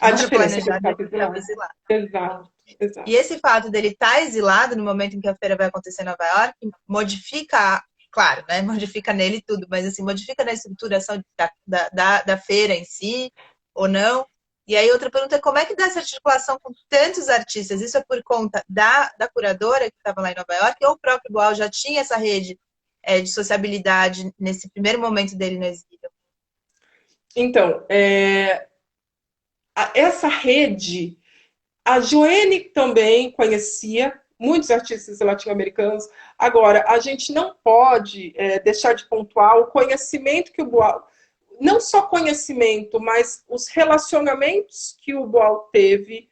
S2: a
S1: Não era
S2: diferença é que ele
S1: planejado, ele
S2: estava
S1: estava
S2: exilado.
S1: exilado.
S2: Exato,
S1: E
S2: exato.
S1: esse fato dele estar exilado no momento em que a feira vai acontecer em Nova York modifica, claro, né? Modifica nele tudo, mas assim, modifica na estruturação da feira em si, ou não? E aí outra pergunta é como é que dá essa articulação com tantos artistas? Isso é por conta da curadora que estava lá em Nova York, ou o próprio Boal já tinha essa rede de sociabilidade nesse primeiro momento dele no exílio?
S2: Então, essa rede, a Joene também conhecia muitos artistas latino-americanos. Agora, a gente não pode deixar de pontuar o conhecimento que o Boal, não só conhecimento, mas os relacionamentos que o Boal teve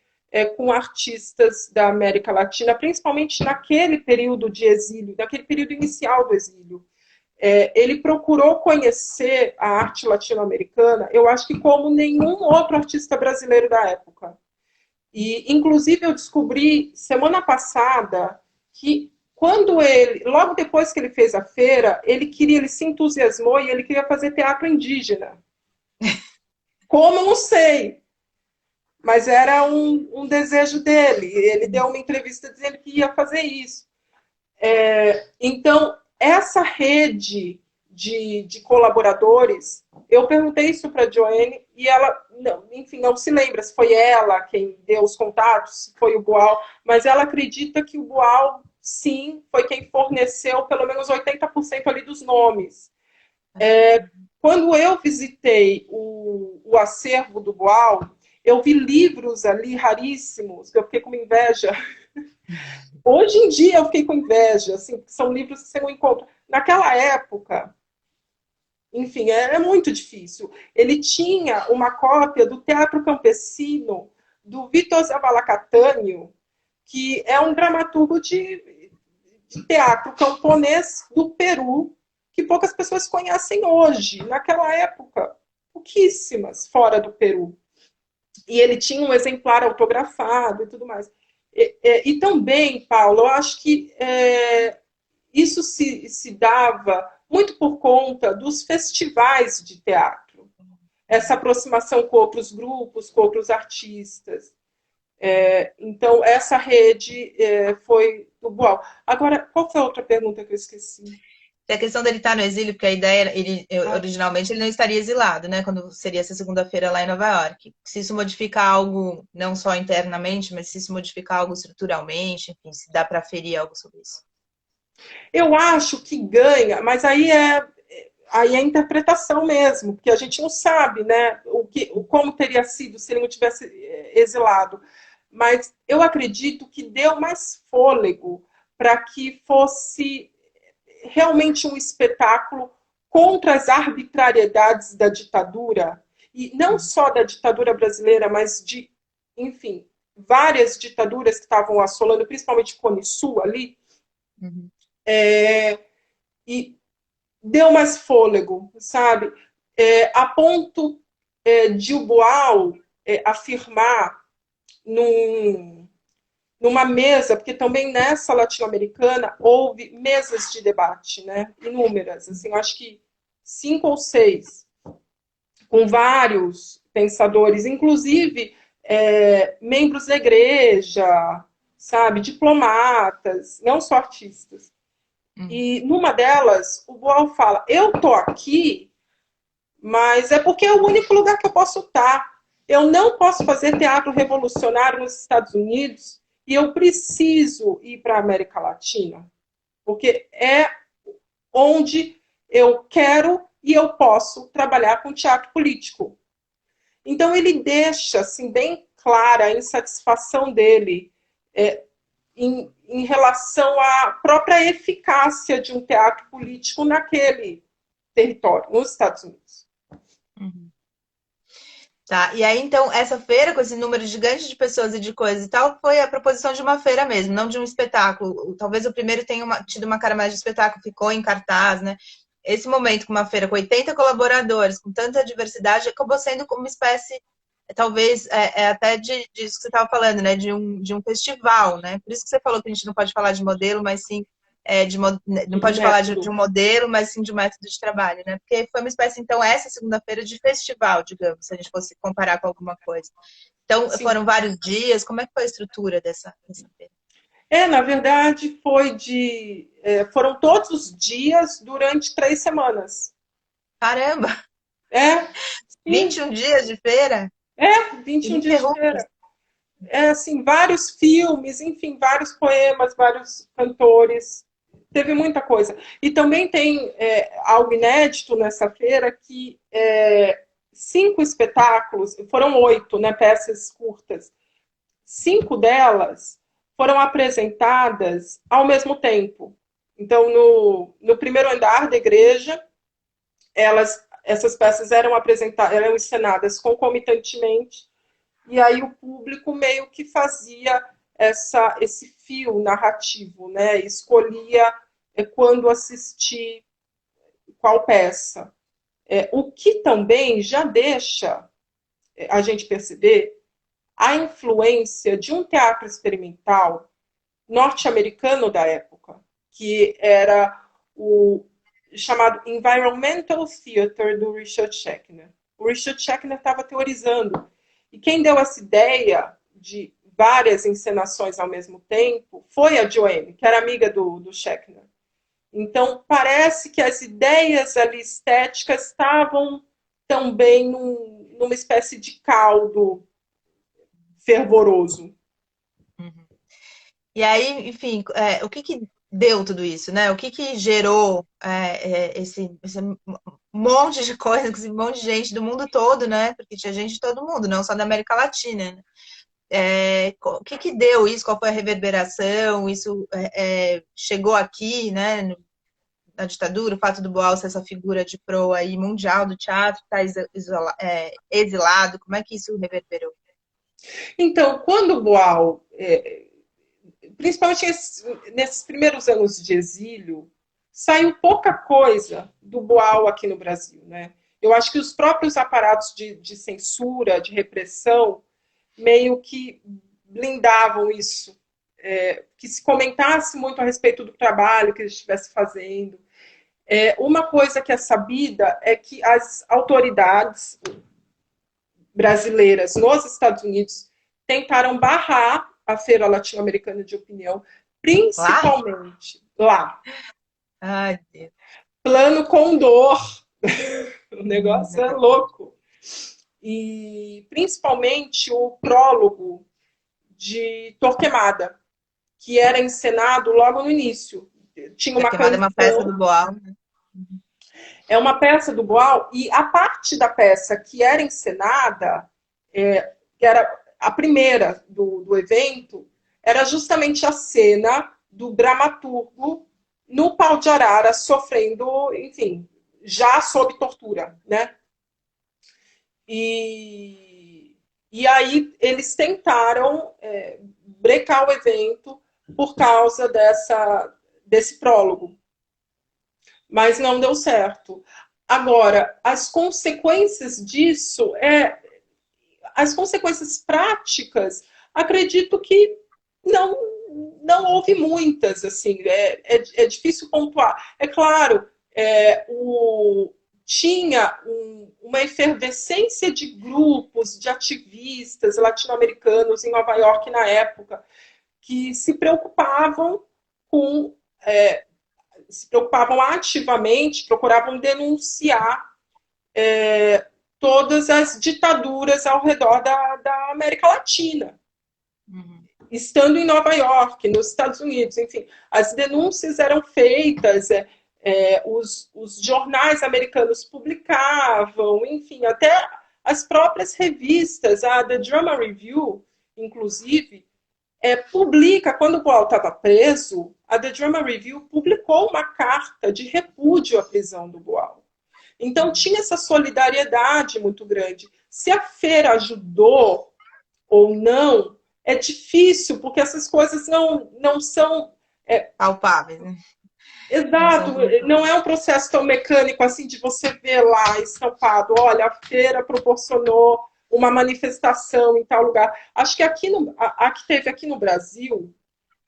S2: com artistas da América Latina, principalmente naquele período de exílio, naquele período inicial do exílio. Ele procurou conhecer a arte latino-americana, eu acho que como nenhum outro artista brasileiro da época. E, inclusive, eu descobri semana passada que quando ele, logo depois que ele fez a feira, ele se entusiasmou e ele queria fazer teatro indígena. Como, não sei, mas era um desejo dele. Ele deu uma entrevista dizendo que ia fazer isso. Então, essa rede de colaboradores, eu perguntei isso para a Joanne e ela, não, enfim, não se lembra se foi ela quem deu os contatos, se foi o Boal, mas ela acredita que o Boal, sim, foi quem forneceu pelo menos 80% ali dos nomes. Quando eu visitei o acervo do Boal, eu vi livros ali raríssimos, que eu fiquei com inveja. Hoje em dia eu fiquei com inveja, assim, são livros que você não encontra. Naquela época, enfim, muito difícil. Ele tinha uma cópia do Teatro Campesino, do Vitor Zavalacatânio, que é um dramaturgo de teatro camponês do Peru, que poucas pessoas conhecem hoje. Naquela época, pouquíssimas fora do Peru. E ele tinha um exemplar autografado e tudo mais. E também, Paulo, eu acho que isso se dava muito por conta dos festivais de teatro, essa aproximação com outros grupos, com outros artistas. Então, essa rede foi do Boal. Agora, qual foi a outra pergunta que eu esqueci?
S1: Tem a questão dele estar no exílio, porque a ideia, originalmente ele não estaria exilado, né? Quando seria essa segunda-feira lá em Nova York. Se isso modifica algo, não só internamente, mas se isso modificar algo estruturalmente, enfim, se dá para aferir algo sobre isso.
S2: Eu acho que ganha, mas aí é interpretação mesmo, porque a gente não sabe, né, como teria sido se ele não tivesse exilado. Mas eu acredito que deu mais fôlego para que fosse realmente um espetáculo contra as arbitrariedades da ditadura, e não só da ditadura brasileira, mas de, enfim, várias ditaduras que estavam assolando, principalmente Cone Sul ali,
S1: Uhum.
S2: E deu mais fôlego, sabe? A ponto de o Boal afirmar num, numa mesa, porque também nessa latino-americana houve mesas de debate, né? Inúmeras, assim, eu acho que 5 ou 6, com vários pensadores, inclusive membros da igreja, sabe, diplomatas, não só artistas.
S1: Uhum.
S2: E numa delas, o Boal fala: eu tô aqui, mas é porque é o único lugar que eu posso estar. Eu não posso fazer teatro revolucionário nos Estados Unidos e eu preciso ir para a América Latina, porque é onde eu quero e eu posso trabalhar com teatro político. Então ele deixa assim bem clara a insatisfação dele em relação à própria eficácia de um teatro político naquele território, nos Estados Unidos.
S1: Uhum. Tá, e aí então, essa feira, com esse número gigante de pessoas e de coisas e tal, foi a proposição de uma feira mesmo, não de um espetáculo. Talvez o primeiro tenha tido uma cara mais de espetáculo, ficou em cartaz, né? Esse momento com uma feira com 80 colaboradores, com tanta diversidade, acabou sendo como uma espécie, talvez, até disso que você estava falando, né? De um festival, né? Por isso que você falou que a gente não pode falar de modelo, mas sim não
S2: De
S1: pode falar de
S2: método.
S1: um modelo, mas sim de um método de trabalho, né? Porque foi uma espécie, então, essa segunda-feira de festival, digamos, se a gente fosse comparar com alguma coisa. Então,
S2: Sim.
S1: foram vários dias, como é que foi a estrutura dessa feira?
S2: Na verdade, foram todos os dias durante 3 semanas.
S1: Caramba,
S2: É,
S1: vinte
S2: sim,
S1: e um dias de feira?
S2: 21 dias de
S1: Ininterruptos.
S2: feira. Assim, vários filmes, enfim, vários poemas, vários cantores. Teve muita coisa. E também tem algo inédito nessa feira que 5 espetáculos, foram 8, né, peças curtas. 5 delas foram apresentadas ao mesmo tempo. Então, no primeiro andar da igreja, essas peças eram encenadas concomitantemente, e aí o público meio que fazia esse fio narrativo, né? Escolhia quando assistir qual peça. O que também já deixa a gente perceber a influência de um teatro experimental norte-americano da época, que era o chamado Environmental Theater do Richard Schechner. O Richard Schechner estava teorizando. E quem deu essa ideia de várias encenações ao mesmo tempo foi a Joanne, que era amiga do Schechner. Então, parece que as ideias ali estéticas estavam também numa espécie de caldo fervoroso.
S1: Uhum. E aí, enfim, o que que deu tudo isso, né? O que que gerou esse monte de coisas, esse monte de gente do mundo todo, né? Porque tinha gente de todo mundo, não só da América Latina, né? O que que deu isso? Qual foi a reverberação? Isso chegou aqui, né? Na ditadura, o fato do Boal ser essa figura de proa aí mundial do teatro, tá exilado, como é que isso reverberou?
S2: Então, quando o Boal principalmente nesses primeiros anos de exílio, saiu pouca coisa do Boal aqui no Brasil, né? Eu acho que os próprios aparatos de censura, de repressão, meio que blindavam isso. Que se comentasse muito a respeito do trabalho que ele estivesse fazendo. Uma coisa que é sabida é que as autoridades brasileiras nos Estados Unidos tentaram barrar a Feira Latino-Americana de Opinião,
S1: Lá?
S2: principalmente lá.
S1: Ai, Deus.
S2: Plano Condor. O negócio é
S1: Não.
S2: louco. E principalmente o prólogo de Torquemada, que era encenado logo no início. Tinha uma
S1: Torquemada é uma peça
S2: canção,
S1: do Boal.
S2: é uma peça do Boal, e a parte da peça que era encenada, que era a primeira do evento, era justamente a cena do dramaturgo no pau de arara, sofrendo, enfim, já sob tortura, né? E aí eles tentaram brecar o evento por causa desse prólogo, mas não deu certo. Agora, as consequências disso, as consequências práticas, acredito que não, não houve muitas, assim, é difícil pontuar. É claro, tinha uma efervescência de grupos, de ativistas latino-americanos em Nova York na época, que se preocupavam com, se preocupavam ativamente, procuravam denunciar todas as ditaduras ao redor da América Latina.
S1: Uhum.
S2: Estando em Nova York, nos Estados Unidos, enfim, as denúncias eram feitas, os jornais americanos publicavam, enfim, até as próprias revistas, a The Drama Review, inclusive, publica, quando o Boal estava preso, a The Drama Review publicou uma carta de repúdio à prisão do Boal. Então tinha essa solidariedade muito grande. Se a feira ajudou ou não, é difícil, porque essas coisas não são
S1: Palpáveis, né? Não
S2: exato,
S1: são
S2: não é um processo tão mecânico assim de você ver lá estampado, olha, a feira proporcionou uma manifestação em tal lugar. Acho que a que teve aqui no Brasil,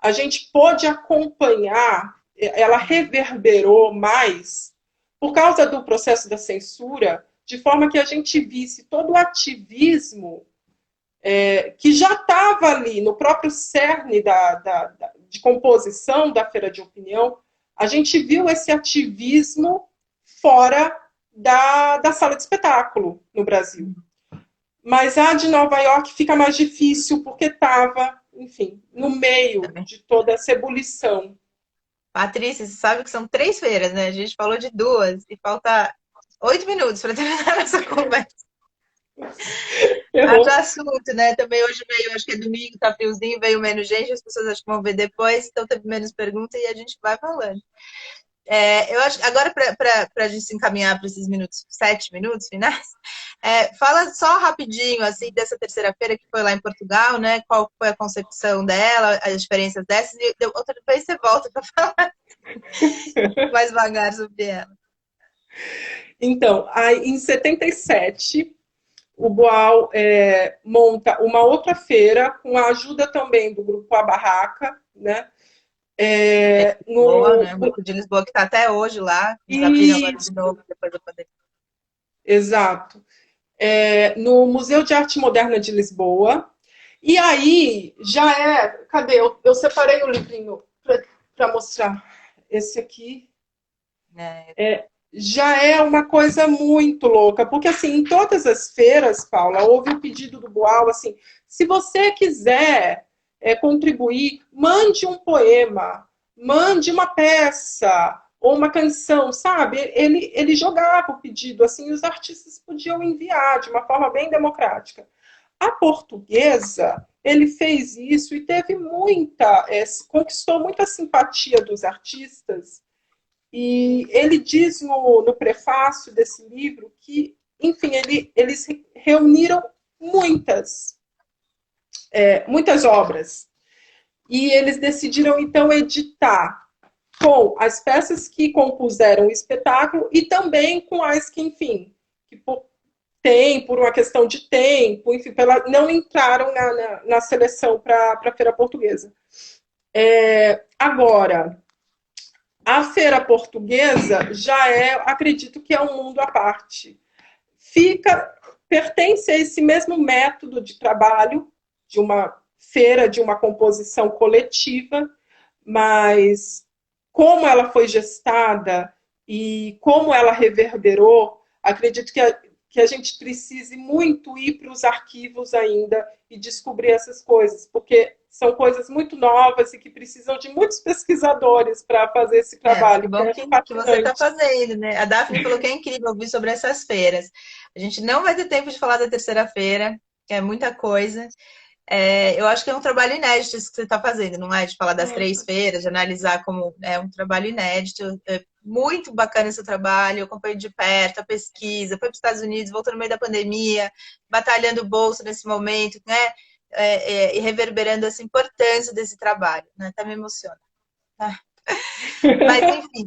S2: a gente pôde acompanhar, ela reverberou mais por causa do processo da censura, de forma que a gente visse todo o ativismo que já estava ali no próprio cerne de composição da Feira de Opinião, a gente viu esse ativismo fora da sala de espetáculo no Brasil. Mas a de Nova York fica mais difícil porque estava, enfim, no meio de toda essa ebulição.
S1: Patrícia, você sabe que são 3 feiras, né? A gente falou de 2 e falta 8 minutos para terminar essa conversa. Haja assunto, né? Também hoje veio, acho que é domingo, tá friozinho, veio menos gente, as pessoas acho que vão ver depois, então teve menos perguntas e a gente vai falando. Eu acho, agora, para a gente se encaminhar para esses minutos, 7 minutos finais, fala só rapidinho assim dessa terceira feira que foi lá em Portugal, né? Qual foi a concepção dela, as diferenças dessas, e outra vez você volta para falar mais devagar sobre ela.
S2: Então, aí, em 77, o Boal monta uma outra feira, com a ajuda também do grupo A Barraca, né?
S1: Lisboa, né? O Grupo de Lisboa que está até hoje lá, eles abriram agora de novo depois da pandemia.
S2: Exato. No Museu de Arte Moderna de Lisboa. E aí, já cadê? Eu separei o livrinho para mostrar. Esse aqui. Já é uma coisa muito louca, porque assim, em todas as feiras, Paula, houve o pedido do Boal, assim, se você quiser contribuir, mande um poema, mande uma peça ou uma canção, sabe? Ele jogava o pedido, assim, os artistas podiam enviar de uma forma bem democrática. A Portuguesa, ele fez isso e teve conquistou muita simpatia dos artistas. E ele diz no prefácio desse livro que, enfim, eles reuniram muitas obras. E eles decidiram, então, editar com as peças que compuseram o espetáculo e também com as que, enfim, que por uma questão de tempo, enfim, não entraram na seleção para a Feira Portuguesa. Agora, a Feira Portuguesa já acredito que é um mundo à parte. Pertence a esse mesmo método de trabalho, de uma feira, de uma composição coletiva, mas como ela foi gestada e como ela reverberou, acredito que a gente precise muito ir para os arquivos ainda e descobrir essas coisas, porque são coisas muito novas e que precisam de muitos pesquisadores para fazer esse
S1: Mas que
S2: trabalho, que
S1: bom
S2: é
S1: que você está
S2: fascinante.
S1: fazendo, né? A Daphne falou que é incrível ouvir sobre essas feiras. A gente não vai ter tempo de falar da terceira feira, que é muita coisa. Eu acho que é um trabalho inédito isso que você está fazendo, não é? De falar das três feiras, de analisar como é um trabalho inédito. É muito bacana esse trabalho, eu acompanho de perto a pesquisa, foi para os Estados Unidos, voltou no meio da pandemia, batalhando o bolso nesse momento, né? E reverberando essa importância desse trabalho, né? Até me emociona. Tá? Mas, enfim,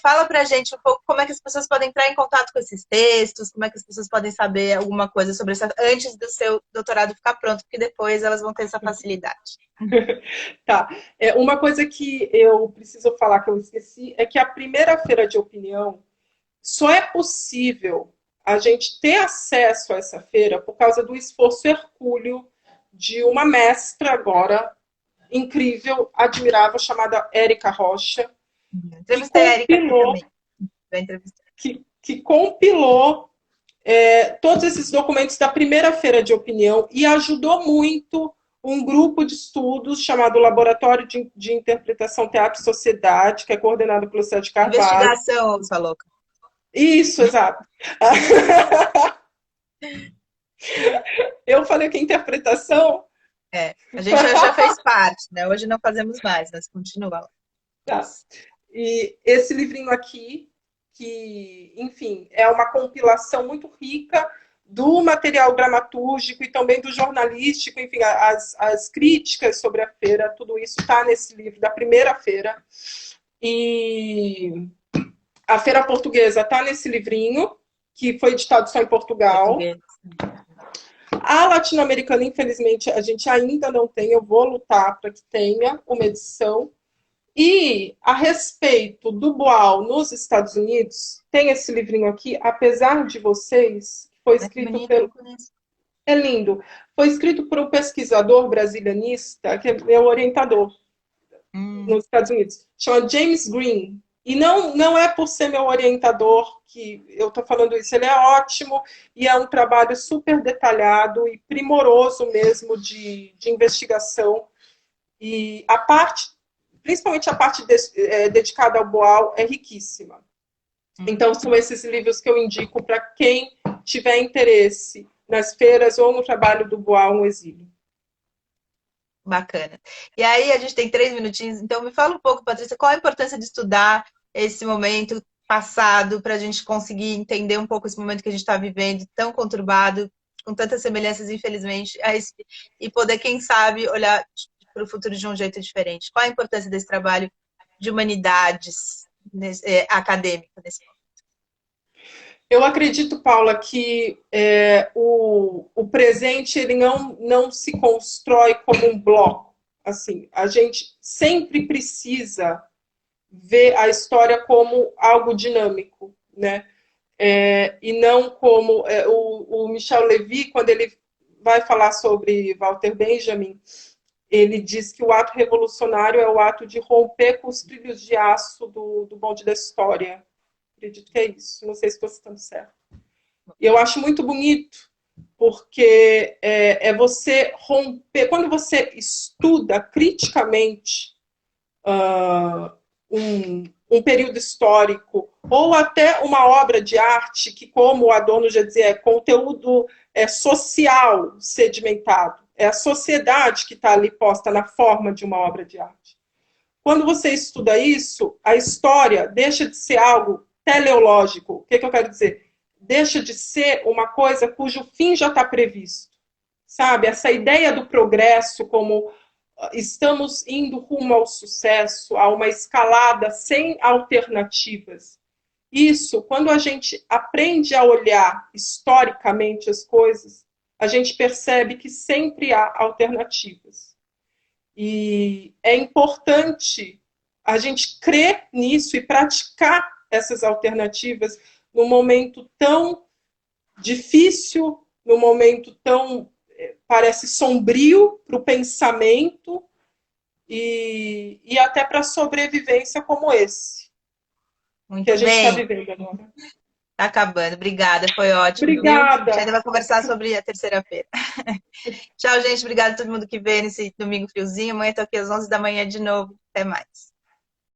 S1: fala pra gente um pouco como é que as pessoas podem entrar em contato com esses textos, como é que as pessoas podem saber alguma coisa sobre isso antes do seu doutorado ficar pronto, porque depois elas vão ter essa facilidade.
S2: Tá. Uma coisa que eu preciso falar que eu esqueci é que a primeira feira de opinião só é possível a gente ter acesso a essa feira por causa do esforço hercúleo de uma mestra agora incrível, admirável, chamada Érica Rocha, que
S1: Entrevistei a Erika aqui
S2: compilou,
S1: também. Já entrevistei.
S2: que compilou todos esses documentos da primeira feira de opinião e ajudou muito um grupo de estudos chamado Laboratório de Interpretação Teatro e Sociedade, que é coordenado pelo Sérgio Carvalho.
S1: Investigação, sua louca.
S2: Isso, exato. Eu falei que interpretação.
S1: A gente já fez parte, né? Hoje não fazemos mais, mas continua lá.
S2: Tá. E esse livrinho aqui, que, enfim, é uma compilação muito rica do material dramatúrgico e também do jornalístico, enfim, as críticas sobre a feira, tudo isso está nesse livro da primeira feira. E a Feira Portuguesa está nesse livrinho, que foi editado só em Portugal.
S1: Português.
S2: A latino-americana, infelizmente, a gente ainda não tem, eu vou lutar para que tenha uma edição. E a respeito do Boal nos Estados Unidos, tem esse livrinho aqui, Apesar de Vocês, que foi
S1: É que
S2: escrito
S1: bonito, não
S2: pelo.
S1: conheço.
S2: É lindo. Foi escrito por um pesquisador brasilianista, que é meu orientador nos Estados Unidos, chama James Green. E não é por ser meu orientador que eu estou falando isso, ele é ótimo e é um trabalho super detalhado e primoroso mesmo de investigação. E a parte, principalmente a parte dedicada ao Boal, é riquíssima. Então, são esses livros que eu indico para quem tiver interesse nas feiras ou no trabalho do Boal no exílio.
S1: Bacana. E aí, a gente tem 3 minutinhos, então me fala um pouco, Patrícia, qual a importância de estudar esse momento passado para a gente conseguir entender um pouco esse momento que a gente está vivendo, tão conturbado, com tantas semelhanças, infelizmente, e poder, quem sabe, olhar para o futuro de um jeito diferente. Qual a importância desse trabalho de humanidades acadêmico nesse momento?
S2: Eu acredito, Paula, que o presente ele não se constrói como um bloco. Assim, a gente sempre precisa ver a história como algo dinâmico, né? E não como o Michel Levy, quando ele vai falar sobre Walter Benjamin, ele diz que o ato revolucionário é o ato de romper com os trilhos de aço do bonde da história. Acredito que é isso. Não sei se estou citando certo. E eu acho muito bonito, porque você romper. Quando você estuda criticamente um período histórico, ou até uma obra de arte, que, como o Adorno já dizia, é conteúdo social sedimentado. É a sociedade que está ali posta na forma de uma obra de arte. Quando você estuda isso, a história deixa de ser algo teleológico. O que eu quero dizer? Deixa de ser uma coisa cujo fim já está previsto. Sabe? Essa ideia do progresso como estamos indo rumo ao sucesso, a uma escalada sem alternativas. Isso, quando a gente aprende a olhar historicamente as coisas, a gente percebe que sempre há alternativas. E é importante a gente crer nisso e praticar essas alternativas num momento tão difícil, num momento tão, parece, sombrio para o pensamento, e até para sobrevivência como esse que a
S1: Muito
S2: gente está
S1: bem.
S2: vivendo agora.
S1: Tá acabando. Obrigada, foi ótimo, viu? A gente
S2: Obrigada.
S1: ainda vai conversar sobre a terceira-feira. Tchau, gente. Obrigada a todo mundo que veio nesse domingo friozinho. Amanhã eu tô aqui às 11 da manhã de novo. Até mais.